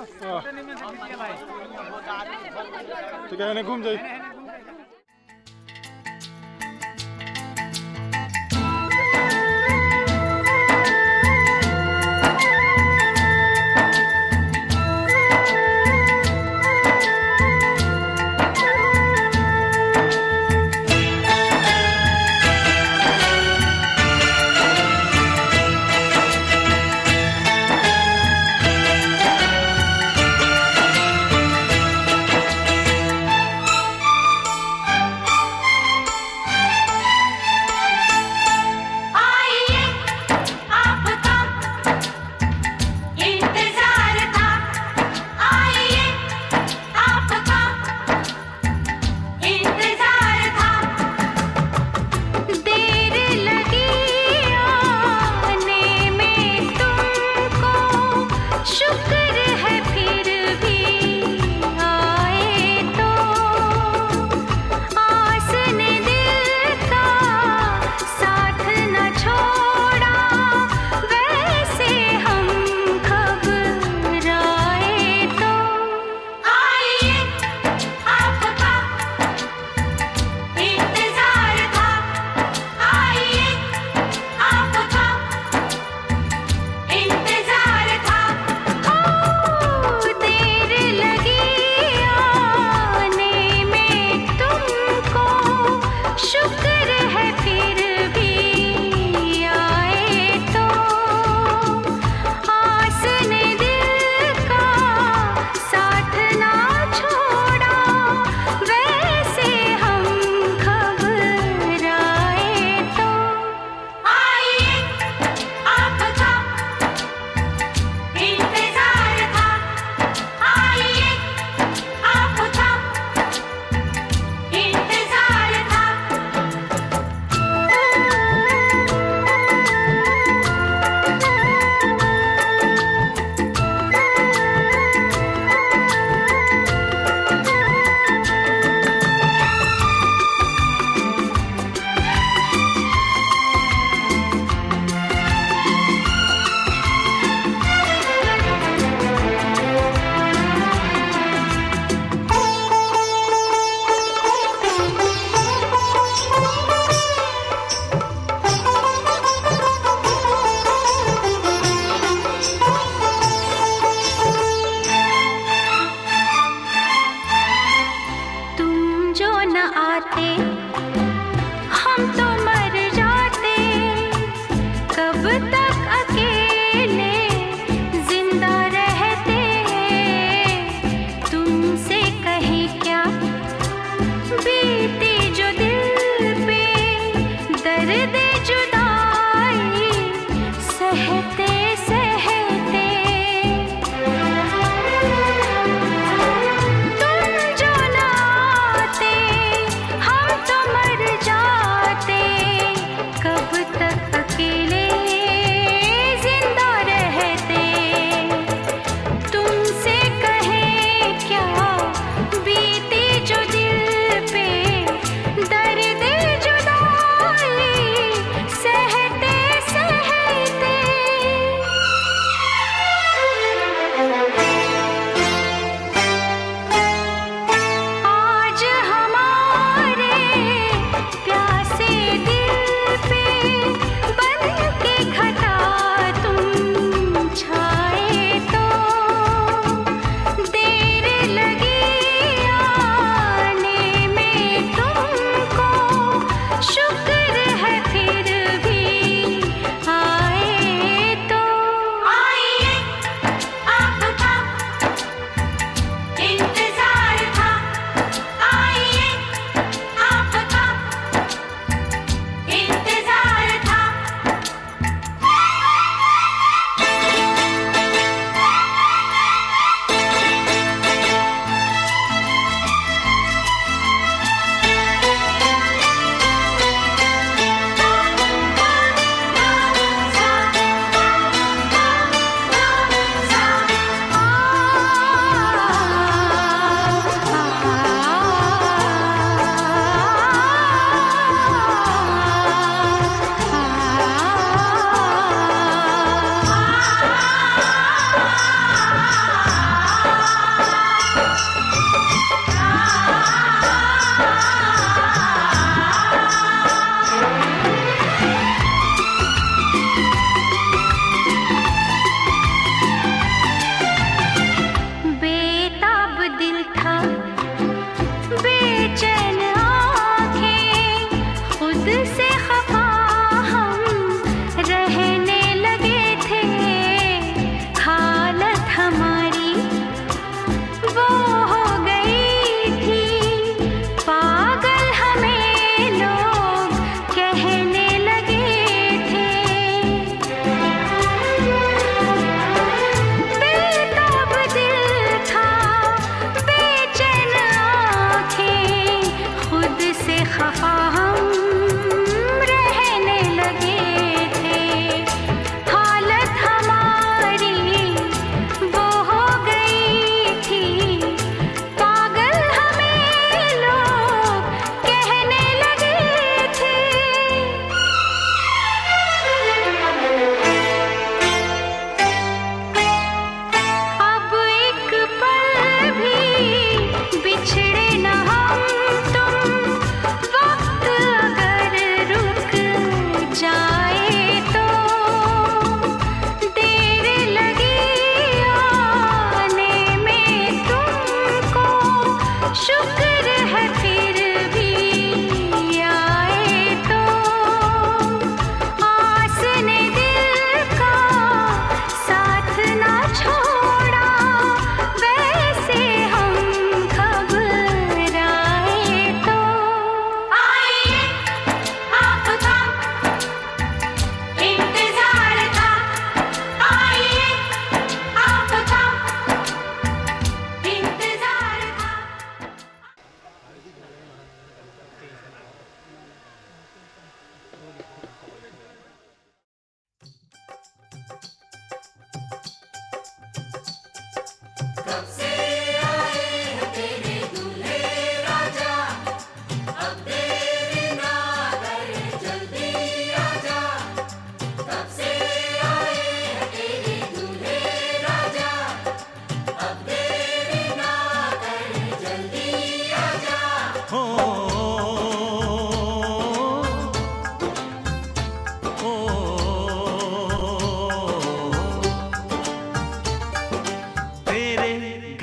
तो क्या घूम जाए।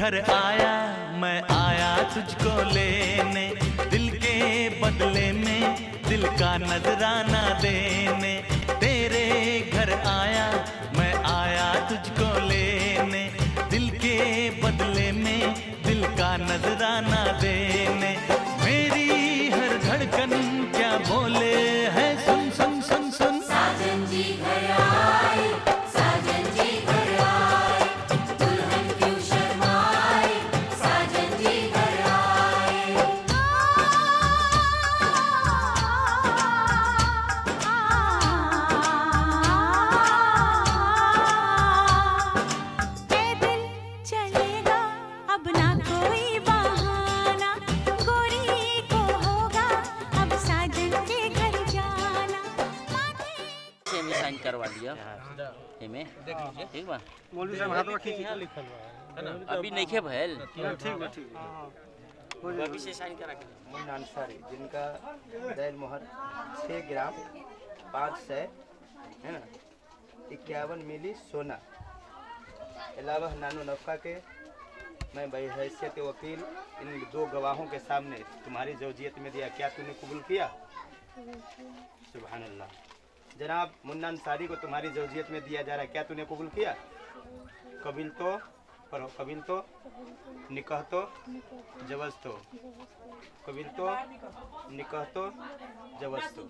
घर आया, मैं आया तुझको लेने, दिल के बदले में दिल का नजराना देने। तेरे घर आया, मैं आया तुझको लेने, दिल के बदले में दिल का नजराना देने। मेरी हर धड़कन क्या बोले है, सुन सुन सुन सुन। साजन जी घर आए, साजन जी घर आए, दुल्हन क्यों शर्माए, साजन जी घर आए। पैदल चलेगा अब ना कोई बहाना, गोरी को होगा अब साजन के घर जाना। सेम साइन करवा लिया एमे ठीक बा। मौलवी साहब हाथ रखी यहाँ लिखल बा है ना, अभी नहीं खे भैल ठीक बा ठीक बा। अभी से साइन करा के मुन्ना अंसारी, जिनका दैल मोहर 6 ग्राम 500 है ना 51 मिली सोना, अलावा नानो नफका के मैं बहैसियत वकील इन 2 गवाहों के सामने तुम्हारी जौजियत में दिया। क्या तूने कबूल किया? सुभान अल्लाह। जनाब मुन्ना अंसारी को तुम्हारी जौजियत में दिया जा रहा है, क्या तूने कबूल किया? कबील तो पढ़ो, कबील तो निकाह तो जवज तो, कबील तो निकाह तो जवज तो।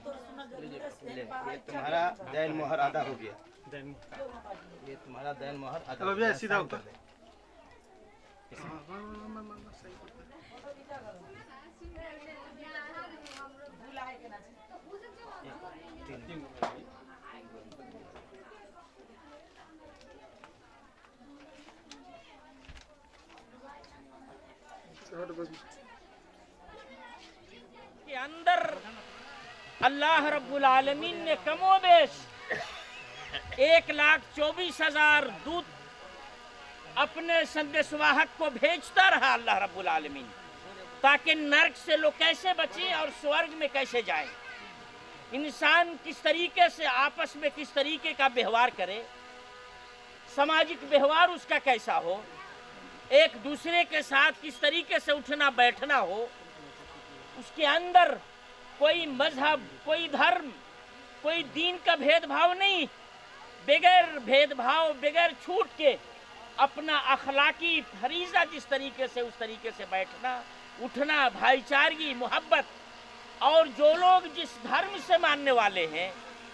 ले ये तुम्हारा दैन मोहर आधा हो गया, ये तुम्हारा दैन मोहर आधा अब अभी सीधा कर दे। के अंदर अल्लाह रब्बुल आलमीन ने कमोबेश 1,24,000 दूत अपने संदेशवाहक को भेजता रहा अल्लाह रब्बुल आलमीन, ताकि नर्क से लोग कैसे बचे और स्वर्ग में कैसे जाए, इंसान किस तरीके से आपस में किस तरीके का व्यवहार करे, सामाजिक व्यवहार उसका कैसा हो, एक दूसरे के साथ किस तरीके से उठना बैठना हो, उसके अंदर कोई मजहब, कोई धर्म, कोई दीन का भेदभाव नहीं, बगैर भेदभाव बगैर छूट के अपना अखलाकी फरीजा जिस तरीके से उस तरीके से बैठना उठना, भाईचारगी मोहब्बत, और जो लोग जिस धर्म से मानने वाले हैं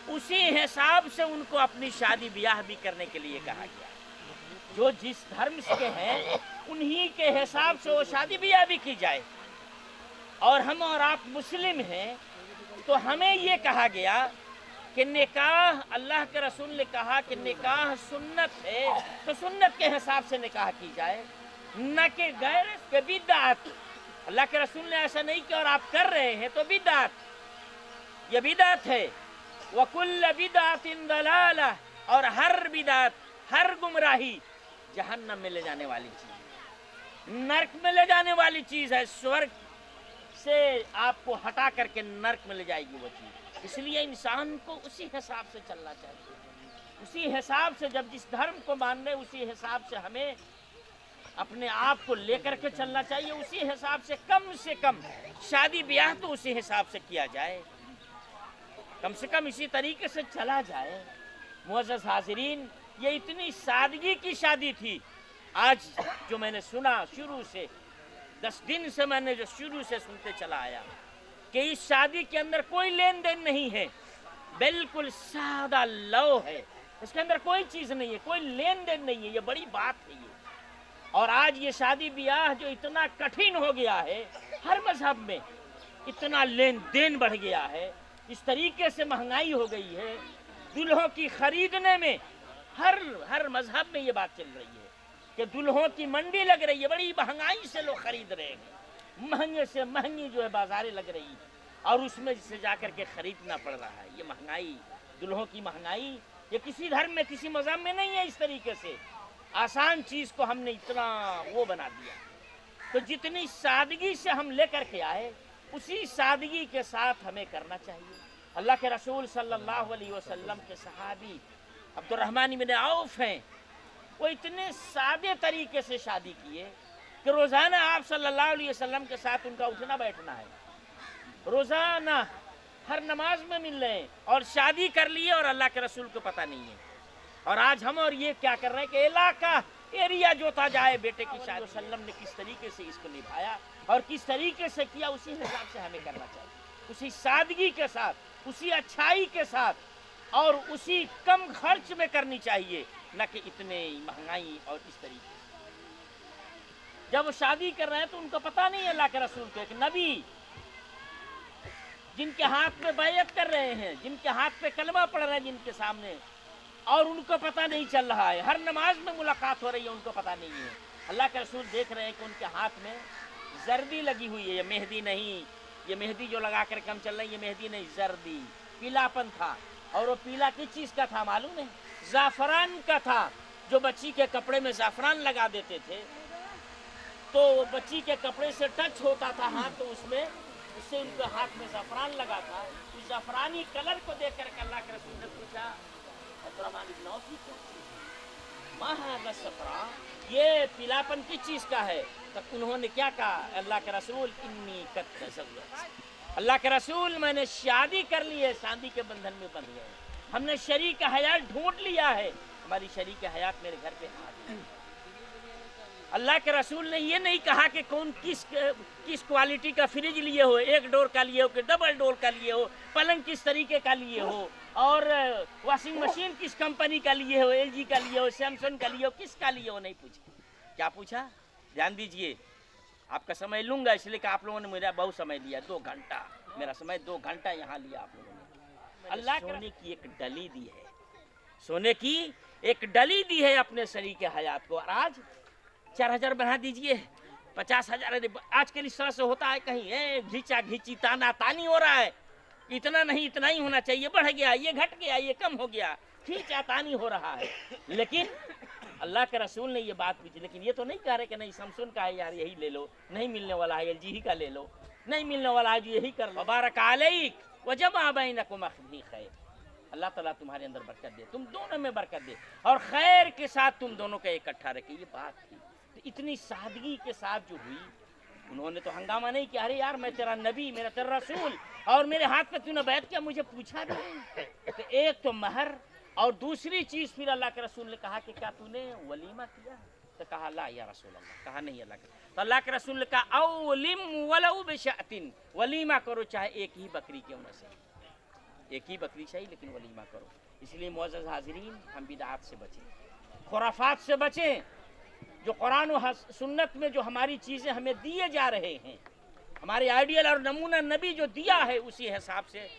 उसी हिसाब से उनको अपनी शादी ब्याह भी करने के लिए कहा गया। जो जिस धर्म के हैं उन्हीं के हिसाब से वो शादी ब्याह भी की जाए। और हम और आप मुस्लिम हैं तो हमें ये कहा गया कि निकाह, अल्लाह के रसूल ने कहा कि निकाह सुन्नत है तो सुन्नत के हिसाब से निकाह की जाए, न कि गैर के बिदअत। अल्लाह के रसूल ने ऐसा नहीं किया और आप कर रहे हैं तो बिदअत, ये बिदअत है। वकुल्ल बिदअतिन दलाला, और हर बिदअत, हर गुमराही जहन्नम में ले जाने वाली चीज, नरक में ले जाने वाली चीज है। स्वर्ग से आपको हटा करके नरक में ले जाएगी वो चीज। इसलिए इंसान को उसी हिसाब से चलना चाहिए, उसी हिसाब से, जब जिस धर्म को मान रहे उसी हिसाब से हमें अपने आप को लेकर के चलना चाहिए। उसी हिसाब से कम शादी ब्याह तो उसी हिसाब से किया जाए, कम से कम इसी तरीके से चला जाए। मुअज़्ज़ज़ हाज़िरीन, ये इतनी सादगी की शादी थी। आज जो मैंने सुना शुरू से 10 दिन से मैंने जो शुरू से सुनते चला आया कि इस शादी के अंदर कोई लेन देन नहीं है, बिल्कुल सादा लव है, इसके अंदर कोई चीज नहीं है, कोई लेन देन नहीं है। ये बड़ी बात है ये। और आज ये शादी ब्याह जो इतना कठिन हो गया है, हर मजहब में इतना लेन देन बढ़ गया है, इस तरीके से महंगाई हो गई है, दुल्हों की खरीदने में हर मजहब में ये बात चल रही है कि दुल्हों की मंडी लग रही है, बड़ी महंगाई से लोग खरीद रहे हैं, महंगे से महंगी जो है बाजारें लग रही है, और उसमें से जाकर के खरीदना पड़ रहा है। ये महंगाई, दुल्हों की महंगाई, ये किसी धर्म में किसी मजहब में नहीं है। इस तरीके से आसान चीज को हमने इतना वो बना दिया। तो जितनी सादगी से हम लेकर के आए उसी सादगी के साथ हमें करना चाहिए। अल्लाह के रसूल सल्लल्लाहु अलैहि वसल्लम के सहाबी अब्दुर्रहमान इब्न औफ हैं, वो इतने सादे तरीके से शादी किए, कि रोज़ाना आप सल्लल्लाहु अलैहि वसल्लम के साथ उनका उठना बैठना है, रोज़ाना हर नमाज में मिल रहे हैं, और शादी कर लिए और अल्लाह के रसूल को पता नहीं है। और आज हम और ये क्या कर रहे हैं कि इलाका एरिया जोता जाए बेटे की शादी। वसल्लम ने किस तरीके से इसको निभाया और किस तरीके से किया, उसी हिसाब से हमें करना चाहिए, उसी सादगी के साथ, उसी अच्छाई के साथ, और उसी कम खर्च में करनी चाहिए, न कि इतने महंगाई और इस तरीके से। जब वो शादी कर रहे हैं तो उनको पता नहीं है अल्लाह के रसूल को, एक नबी जिनके हाथ में बैयत कर रहे हैं, जिनके हाथ पे कलमा पढ़ रहे हैं जिनके सामने, और उनको पता नहीं चल रहा है, हर नमाज में मुलाकात हो रही है, उनको पता नहीं है। अल्लाह के रसूल देख रहे हैं कि उनके हाथ में जर्दी लगी हुई है, ये मेहंदी नहीं, ये मेहंदी जो लगा कर हम चल रहे हैं ये मेहंदी नहीं, जर्दी, पीलापन था। और वो पीला किस चीज़ का था मालूम है? ज़ाफ़रान का था। जो बच्ची के कपड़े में ज़ाफ़रान लगा देते थे तो बच्ची के कपड़े से टच होता था हाथ, तो उसमें उससे उनके हाथ में ज़ाफ़रान लगा था। उस ज़ाफ़रानी कलर को देख कर अल्लाह के रसूल ने पूछा, अब्दुर्रहमान इब्न औफ की क्या चीज़ है? मा हाज़ा ज़फ़रान, ये पीलापन किस चीज़ का है? तो उन्होंने क्या कहा? अल्लाह के रसूल, इन्नी कद तज़व्वज्त, अल्लाह के रसूल मैंने शादी कर ली है, शादी के बंधन में बंध गए, हमने शरीक हयात ढूंढ लिया है, हमारी शरीक हयात मेरे घर पे आ गई। अल्लाह के रसूल ने ये नहीं कहा कि कौन किस क्वालिटी का फ्रिज लिए हो, एक डोर का लिए हो कि डबल डोर का लिए हो, पलंग किस तरीके का लिए हो, और वॉशिंग मशीन किस कंपनी का लिए हो, LG का लिए हो, सैमसंग का लिए हो, किसका लिए हो, नहीं पूछा। क्या पूछा? ध्यान दीजिए, आपका समय लूंगा इसलिए कि आप लोगों ने मेरा बहुत समय लिया, 2 घंटा, मेरा समय 2 घंटा यहाँ लिया आप लोगों ने। अल्लाह सोने की एक डली दी है, सोने की एक डली दी है अपने शरीक के हयात को, और आज 4000 बढ़ा दीजिए, 50,000। आजकल इस तरह से होता है, कहीं घिंचा घिंची, ताना तानी हो रहा है, इतना नहीं इतना ही होना चाहिए, बढ़ गया, ये घट गया, ये कम हो गया, खींचा तानी हो रहा है। लेकिन अल्लाह के रसूल ने ये बात पूछी, लेकिन ये तो नहीं कह रहे कि नहीं सैमसंग का है यार यही ले लो, नहीं मिलने वाला है LG ही का ले लो, नहीं मिलने वाला है यही कर लो। मुबारक अलैक व जमा बैनकुम फी खैर, अल्लाह ताला तुम्हारे अंदर बरकत दे, तुम दोनों में बरकत दे, और खैर के साथ तुम दोनों का इकट्ठा रखे। ये बात थी। तो इतनी सादगी के साथ जो हुई, उन्होंने तो हंगामा नहीं किया, अरे यार मैं तेरा नबी, मेरा तेरा रसूल, और मेरे हाथ पे तूने बैठ किया, मुझे पूछा भी नहीं। तो एक तो महर, और दूसरी चीज़ फिर अल्लाह के रसूल ने कहा कि क्या तूने वलीमा किया? तो कहा ला या रसूल अल्लाह, कहा नहीं अल्लाह के। तो अल्लाह के रसूल ने कहा औलिम वलऊ बिशातिन, वलीमा करो चाहे एक ही बकरी क्यों न सही, एक ही बकरी सही लेकिन वलीमा करो। इसलिए मुअज़्ज़ज़ हाज़िरीन, हम बिदअत से बचें, खुराफात से बचें। जो कुरान और सुन्नत में जो हमारी चीज़ें हमें दिए जा रहे हैं, हमारे आइडियल और नमूना नबी जो दिया है, उसी हिसाब से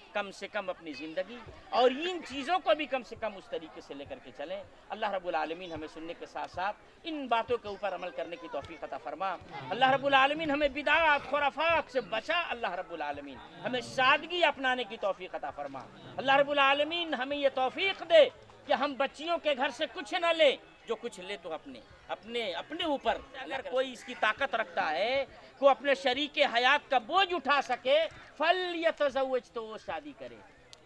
कम अपनी ज़िंदगी और इन चीज़ों को भी कम से कम उस तरीके से लेकर के चलें। अल्लाह रब्बुल आलमीन हमें सुनने के साथ साथ इन बातों के ऊपर अमल करने की तौफीक अता फरमा। अल्लाह रब्बुल आलमीन हमें बिदात खुराफात से बचा। अल्लाह रब्बुल आलमीन हमें सादगी अपनाने की तौफीक अता फरमा। अल्लाह रब्बुल आलमीन हमें ये तौफीक दे कि हम बच्चियों के घर से कुछ न ले, जो कुछ ले तो अपने अपने अपने ऊपर। अगर कोई इसकी ताकत रखता है को अपने शरीक हयात का बोझ उठा सके, फल यतज़व्वज, तो वो शादी करे।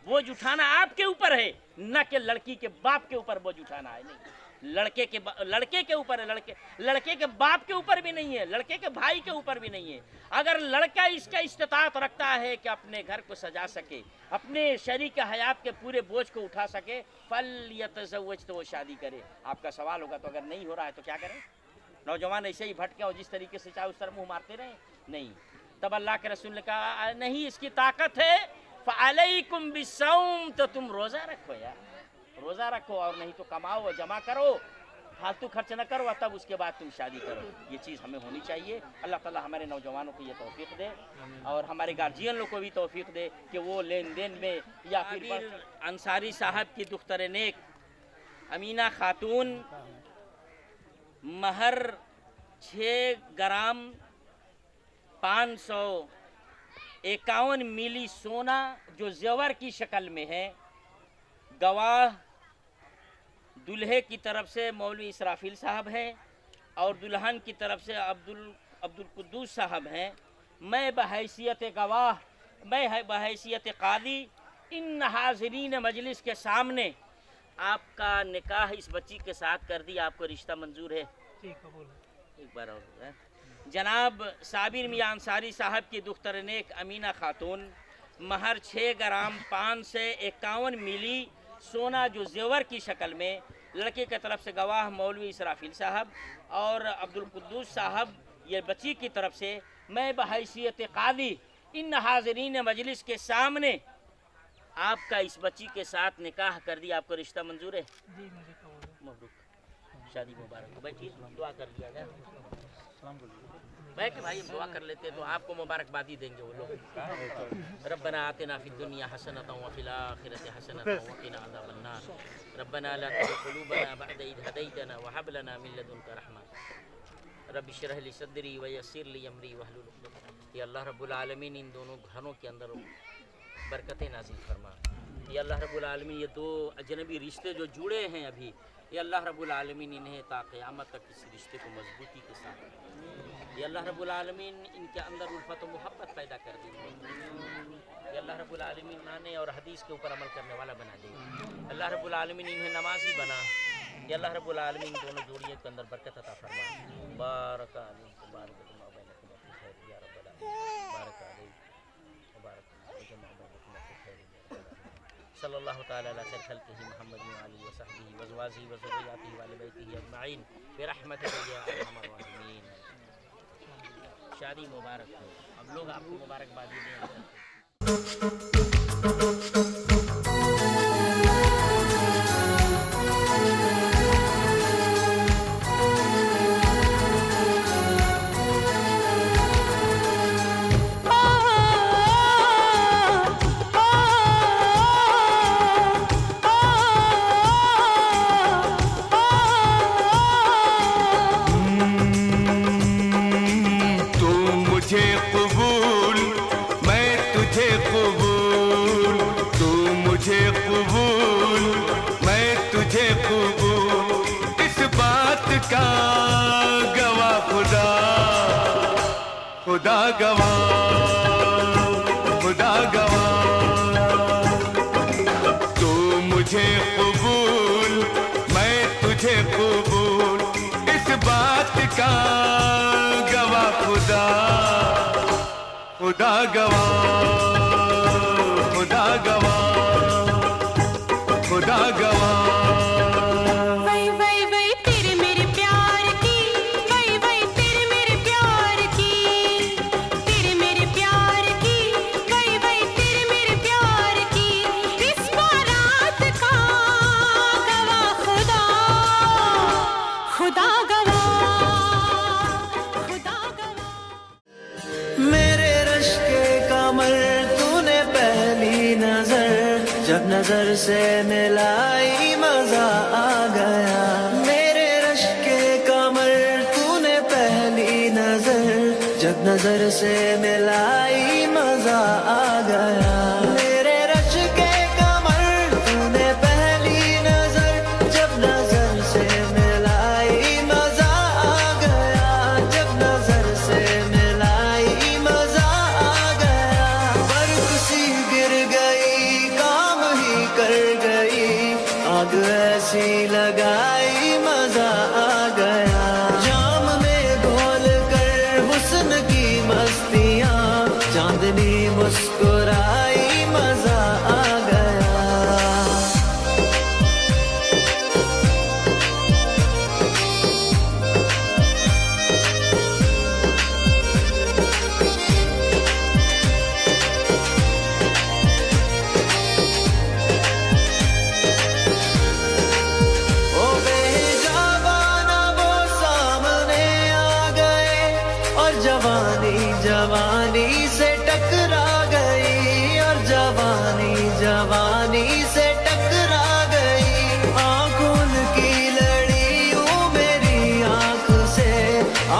बोझ उठाना आपके ऊपर है, न कि लड़की के बाप के ऊपर बोझ उठाना है। नहीं, लड़के के ऊपर है, लड़के के बाप के ऊपर भी नहीं है, लड़के के भाई के ऊपर भी नहीं है। अगर लड़का इसका इस्तिताअत रखता है कि अपने घर को सजा सके, अपने शरीक हयात के पूरे बोझ को उठा सके, फल यतज़व्वज, तो वो शादी करे। आपका सवाल होगा तो अगर नहीं हो रहा है तो क्या करें? नौजवान ऐसे ही भटके और जिस तरीके से चाहे उस तरह मुँह मारते रहे? नहीं। तब अल्लाह के रसूल ने कहा नहीं, इसकी ताकत है, फ़अलैकुम बिस्सौम, तो तुम रोज़ा रखो यार, रोज़ा रखो, और नहीं तो कमाओ, जमा करो, फालतू खर्च न करो, तब उसके बाद तुम शादी करो। ये चीज़ हमें होनी चाहिए। अल्लाह ताला हमारे नौजवानों को ये तौफीक दे और हमारे गार्जियन लोग को भी तौफीक दे कि वो लेन देन में या फिर अंसारी साहब की दुख्तर नेक अमीना खातून महर 6 ग्राम 551 मिली सोना जो जेवर की शक्ल में है, गवाह दुल्हे की तरफ से मौलवी इसराफिल साहब हैं और दुल्हन की तरफ से अब्दुल कुद्दूस साहब हैं। मैं बहैसियत गवाह, मैं बहैसियत कादी इन हाज़रीन मजलिस के सामने आपका निकाह इस बच्ची के साथ कर दिया। आपको रिश्ता मंजूर है? ठीक, कबूल। एक बार और जनाब साबिर मियां अंसारी साहब की दुख्तर नेक अमीना खातून, महर 6 ग्राम 5 से 51 मिली सोना जो जेवर की शक्ल में, लड़के की तरफ से गवाह मौलवी इसराफिल साहब और अब्दुल कुद्दूस साहब, ये बच्ची की तरफ से मैं बहैसियत कादी इन हाज़रीन मजलिस के सामने आपका इस बच्ची के साथ निकाह कर दिया। आपको रिश्ता मंजूर है? जी मुझे कबूल है। मबरूक, शादी मुबारक हो। बैठिए, दुआ कर लिया जाए। बैठे भाई, हम दुआ कर लेते हैं तो आपको मुबारकबादी देंगे वो लोग। रब्बना आतिना फिद दुनिया हसनतन व फिल आखिरति हसनतन व क़िना अज़ाबन्नार। रब्बना ला तुज़िग़ क़ुलूबना बअद इज़ हदैतना व हब लना मिन लदुनका रहमा। रब्बि इश्रह ली सदरी व यस्सिर ली अमरी वहलुल उक़दतम। या अल्लाह रब्बुल आलमीन इन दोनों घरों के अंदर बरकतें नाज़िल फरमा। या अल्लाह रब्बुल आलमीन ये दो अजनबी रिश्ते जो जुड़े हैं अभी, या अल्लाह रब्बुल आलमीन इन्हें ता क़यामत तक इस रिश्ते को मजबूती के साथ, या अल्लाह रब्बुल आलमीन इनके अंदर उल्फत व मोहब्बत पैदा कर दी। या अल्लाह रब्बुल आलमीन माने और हदीस के ऊपर अमल करने वाला बना दे। अल्लाह रब्बुल आलमीन इन्हें नमाजी बना। या अल्लाह रब्बुल आलमीन दोनों जोड़ियों के अंदर बरकत अता फरमा। बारक अलैकुम बारक बैनकुम फी खैर या रब्बल आलमीन। बारक अलैकुम बारक बैनकुम फी खैर या रब्बल आलमीन। सल्लल्लाहु तआला अला खैर खल्क़िही मुहम्मद व आलिहि व सहबिही व अज़वाजिही व ज़ुर्रिय्यतिही व अहलि बैतिही अजमईन बिरहमतिका या अरहमर राहिमीन। शादी मुबारक हो। अब लोग आपको मुबारकबादी दें। खुदा गवाह, खुदा गवाह, तू मुझे कबूल, मैं तुझे कबूल, इस बात का गवाह खुदा, खुदा गवाह, खुदा गवाह, खुदा गवाह। नजर से मिलाई मजा आ गया, मेरे रश के कमर तूने पहली नजर, जब नजर से मिलाई मजा आ गया। मेरे रश के कमर तूने पहली नजर, जब नजर से मिलाई मजा आ गया, जब नजर से मिलाई मजा आ गया। बर्फ सी गिर गई, कर गई, आग ऐसी लगाई मजा आ गया। जाम में घोल कर हुस्न की मस्तियाँ, चांदनी मुस्कुराई मजा आ गया। जवानी से टकरा गई, और जवानी जवानी से टकरा गई। आँखों की लड़ियों मेरी आँख से,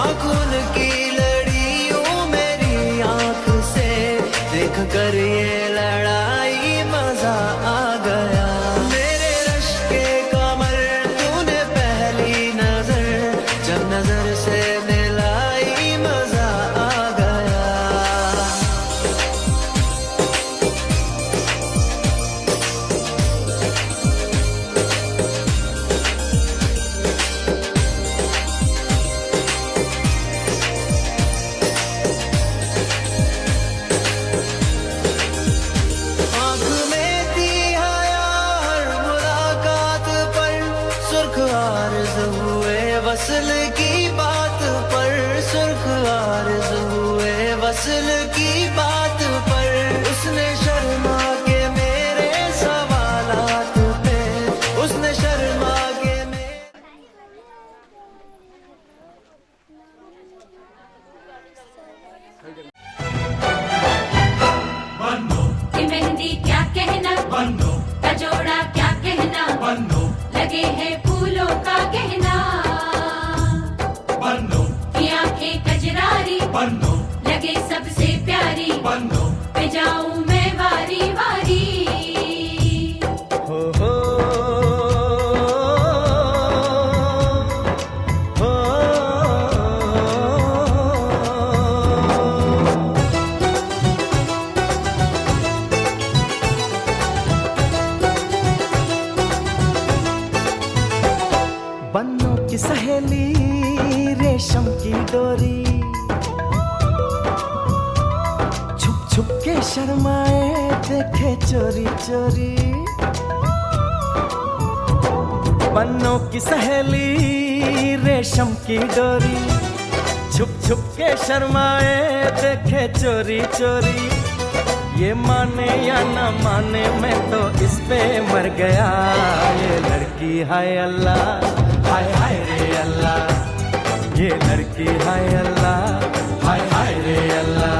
आँखों की लड़ियों मेरी आँख से, देख कर ये लड़ाई मजा आ गया। मेरे रश के कमर तूने पहली नजर, जब नजर से मिलाई मजा आ गया। बन्नों की सहेली रेशम की डोरी, छुप छुप के शर्माए देखे चोरी चोरी। बन्नों की सहेली रेशम की डोरी, छुप छुप के शर्माए देखे चोरी चोरी। ये माने या ना माने मैं तो इस पे मर गया। ये लड़की हाय अल्लाह, हाय हाय रे अल्लाह। ये लड़की हाय अल्लाह, हाय हाय रे अल्लाह।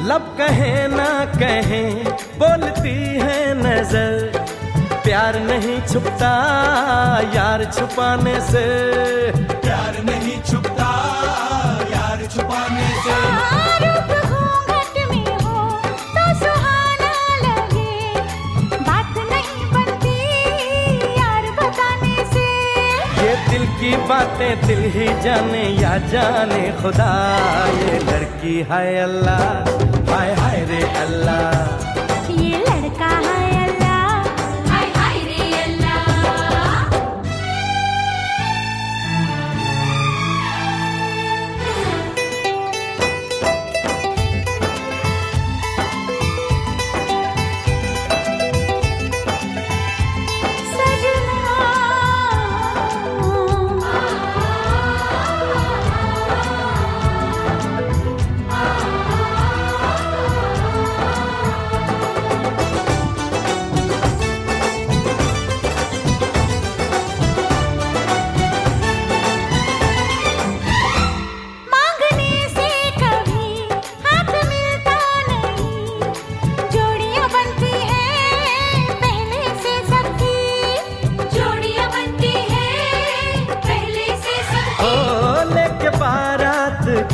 लब कहे ना कहे बोलती है नजर, प्यार नहीं छुपता यार छुपाने से। प्यार नहीं छुपता यार छुपाने से। रूप घूंघट में हो तो सुहाना लगे, बात नहीं बनती यार बताने से। ये दिल की बातें दिल ही जाने या जाने खुदा। ये लड़की हाय अल्लाह, हाय हाय रे अल्लाह। ये लड़का है अल्लाह, हाय हाय रे अल्लाह।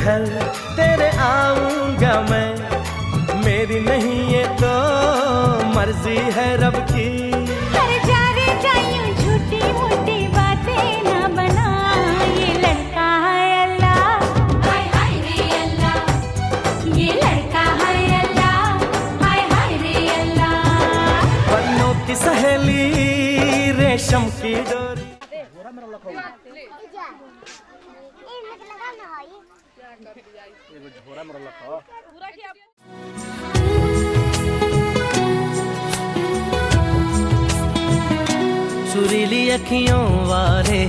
घर तेरे आऊंगा मैं, मेरी नहीं ये तो मर्जी है रब की। कर जा रे जायूं झूठी मूठी बातें ना बना, ये लड़का है अल्लाह, हाय हाय रे अल्लाह, ये लड़का है अल्लाह, हाय हाय रे अल्लाह। बन्नों की सहेली रेशम की डोरी। सुरीली अखियों वारे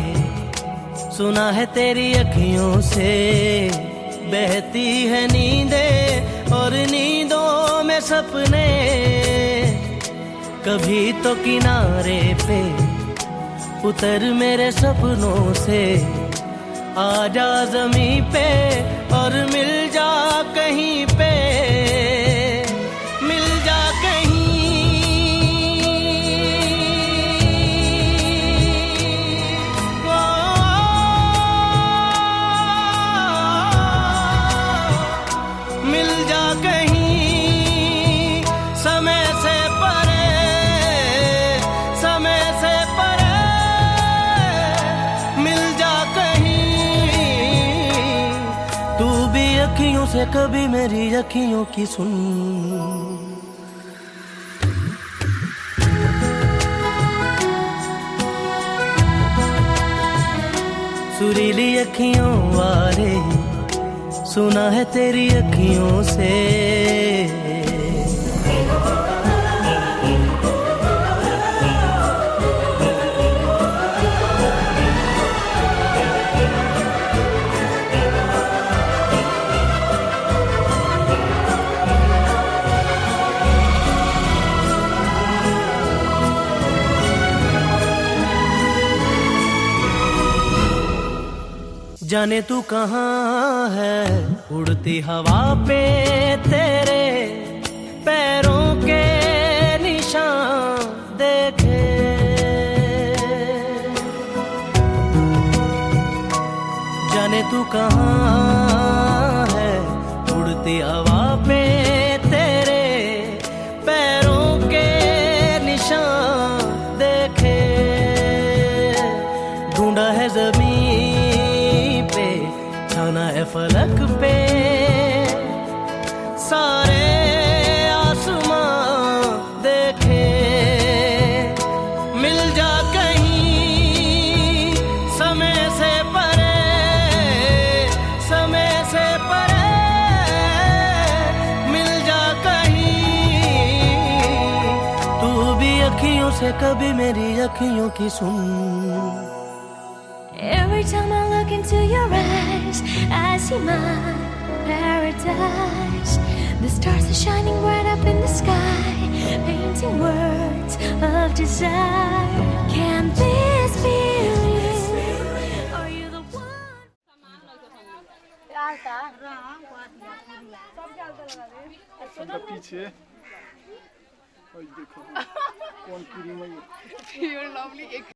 सुना है तेरी अखियों से बहती है नींदें और नींदों में सपने। कभी तो किनारे पे उतर मेरे सपनों से, आजा ज़मीं पे और मिल जा कहीं पे, मिल जा कहीं। ओ, मिल जा कहीं समय से परे, समय से परे, मिल जा कहीं। तू भी अखियों से कभी मेरी अखियों की सुन। सुरीली अखियों वारे सुना है तेरी अखियों से। जाने तू कहाँ है, उड़ती हवा पे तेरे पैरों के निशान देखे। जाने तू कहाँ है, उड़ती हवा पे तेरे पैरों के निशान देखे। ढूंढा है ज़मीन पे, छाना है फलक पे, सारे आसमां देखे। मिल जा कहीं समय से परे, समय से परे, मिल जा कहीं। तू भी अखियों से कभी मेरी अखियों की सुन। Every time I look into your eyes, I see my paradise. The stars are shining bright up in the sky, painting words of desire. Can this be real? Are you the one? सबका पीछे और देखो कौन cream है ये।